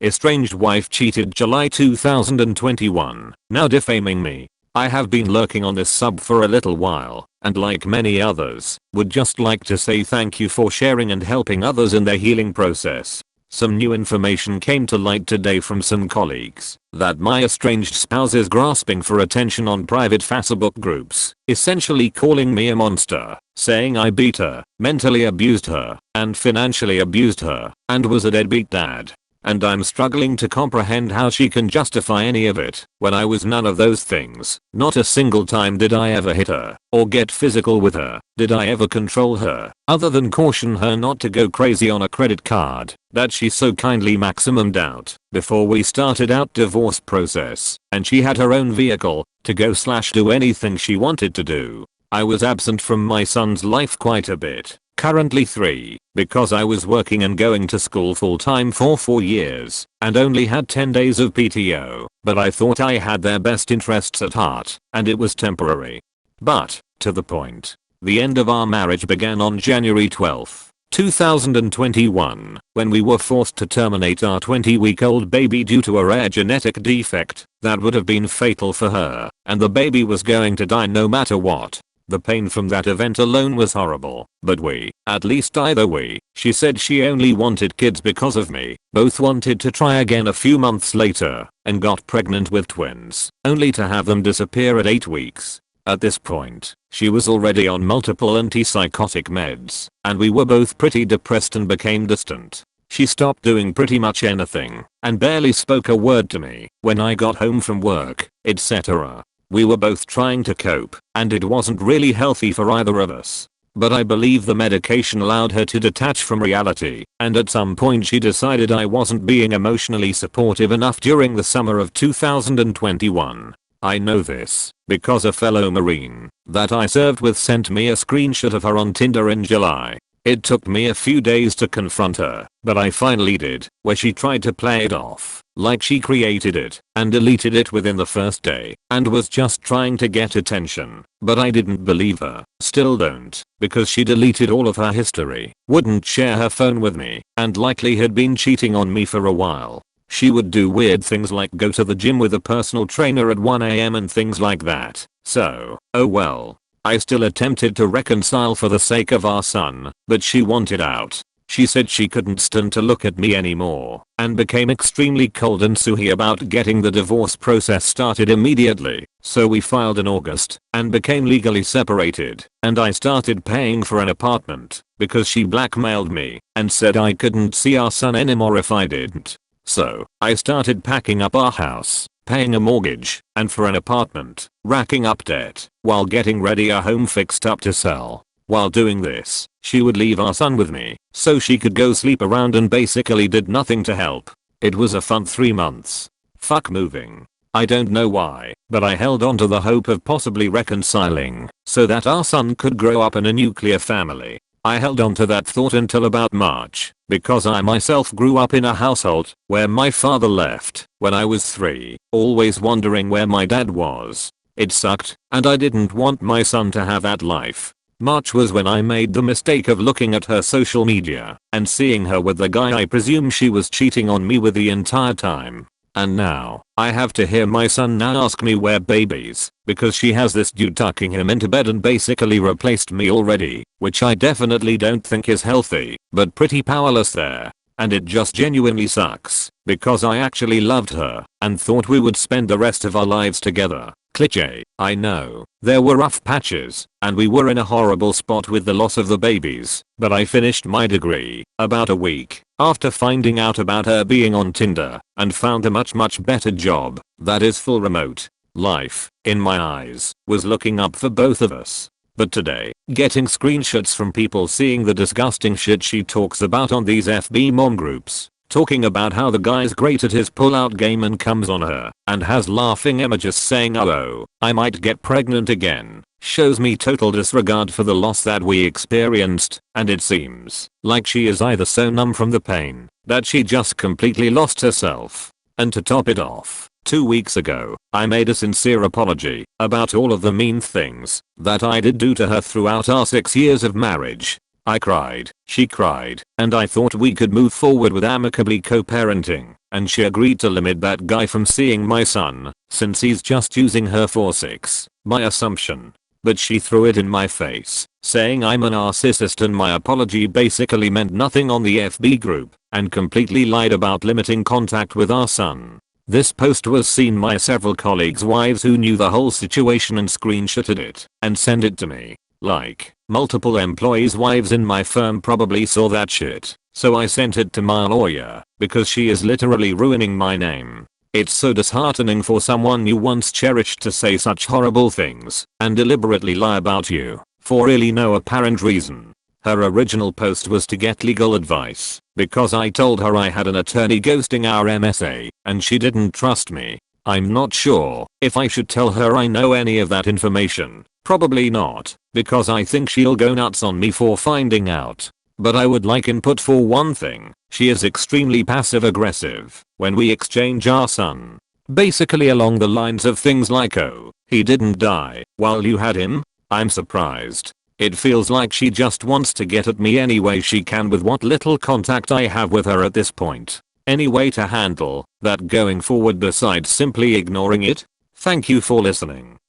Estranged wife cheated July 2021. Now defaming me. I have been lurking on this sub for a little while, and like many others, would just like to say thank you for sharing and helping others in their healing process. Some new information came to light today from some colleagues that my estranged spouse is grasping for attention on private Facebook groups, essentially calling me a monster, saying I beat her, mentally abused her, and financially abused her, and was a deadbeat dad. And I'm struggling to comprehend how she can justify any of it when I was none of those things. Not a single time did I ever hit her or get physical with her. Did I ever control her other than caution her not to go crazy on a credit card that she so kindly maximumed out before we started our divorce process, and she had her own vehicle to go/do anything she wanted to do. I was absent from my son's life quite a bit, currently 3, because I was working and going to school full time for 4 years and only had 10 days of PTO, but I thought I had their best interests at heart and it was temporary. But, to the point, the end of our marriage began on January 12, 2021, when we were forced to terminate our 20-week-old baby due to a rare genetic defect that would have been fatal for her, and the baby was going to die no matter what. The pain from that event alone was horrible, but we, at least either we, she said she only wanted kids because of me, both wanted to try again a few months later, and got pregnant with twins, only to have them disappear at 8 weeks. At this point, she was already on multiple antipsychotic meds, and we were both pretty depressed and became distant. She stopped doing pretty much anything, and barely spoke a word to me when I got home from work, etc. We were both trying to cope, and it wasn't really healthy for either of us. But I believe the medication allowed her to detach from reality, and at some point she decided I wasn't being emotionally supportive enough during the summer of 2021. I know this because a fellow Marine that I served with sent me a screenshot of her on Tinder in July. It took me a few days to confront her, but I finally did, where she tried to play it off like she created it and deleted it within the first day and was just trying to get attention. But I didn't believe her, still don't, because she deleted all of her history, wouldn't share her phone with me, and likely had been cheating on me for a while. She would do weird things like go to the gym with a personal trainer at 1 AM and things like that. So, oh well. I still attempted to reconcile for the sake of our son, but she wanted out. She said she couldn't stand to look at me anymore, and became extremely cold and suhy about getting the divorce process started immediately. So we filed in August, and became legally separated, and I started paying for an apartment, because she blackmailed me, and said I couldn't see our son anymore if I didn't. So, I started packing up our house, paying a mortgage, and for an apartment, racking up debt, while getting ready a home fixed up to sell. While doing this, she would leave our son with me, so she could go sleep around and basically did nothing to help. It was a fun 3 months. Fuck moving. I don't know why, but I held on to the hope of possibly reconciling, so that our son could grow up in a nuclear family. I held on to that thought until about March, because I myself grew up in a household where my father left when I was 3, always wondering where my dad was. It sucked, and I didn't want my son to have that life. March was when I made the mistake of looking at her social media and seeing her with the guy I presume she was cheating on me with the entire time. And now, I have to hear my son now ask me where babies, because she has this dude tucking him into bed and basically replaced me already, which I definitely don't think is healthy, but pretty powerless there. And it just genuinely sucks, because I actually loved her, and thought we would spend the rest of our lives together. Cliché, I know, there were rough patches, and we were in a horrible spot with the loss of the babies, but I finished my degree about a week after finding out about her being on Tinder, and found a much better job that is full remote. Life, in my eyes, was looking up for both of us. But today, getting screenshots from people seeing the disgusting shit she talks about on these FB mom groups, talking about how the guy's great at his pull-out game and comes on her, and has laughing images saying oh, I might get pregnant again, shows me total disregard for the loss that we experienced, and it seems like she is either so numb from the pain that she just completely lost herself. And to top it off, 2 weeks ago, I made a sincere apology about all of the mean things that I did do to her throughout our 6 years of marriage. I cried, she cried, and I thought we could move forward with amicably co-parenting. and she agreed to limit that guy from seeing my son, since he's just using her for sex, my assumption. But she threw it in my face, saying I'm a narcissist and my apology basically meant nothing on the FB group, and completely lied about limiting contact with our son. This post was seen by several colleagues' wives who knew the whole situation and screenshotted it and sent it to me. Like, multiple employees' wives in my firm probably saw that shit, so I sent it to my lawyer, because she is literally ruining my name. It's so disheartening for someone you once cherished to say such horrible things and deliberately lie about you for really no apparent reason. Her original post was to get legal advice because I told her I had an attorney ghosting our MSA and she didn't trust me. I'm not sure if I should tell her I know any of that information. Probably not, because I think she'll go nuts on me for finding out. But I would like input for one thing. She is extremely passive aggressive when we exchange our son. Basically along the lines of things like, oh, he didn't die while you had him? I'm surprised. It feels like she just wants to get at me any way she can with what little contact I have with her at this point. Any way to handle that going forward besides simply ignoring it? Thank you for listening.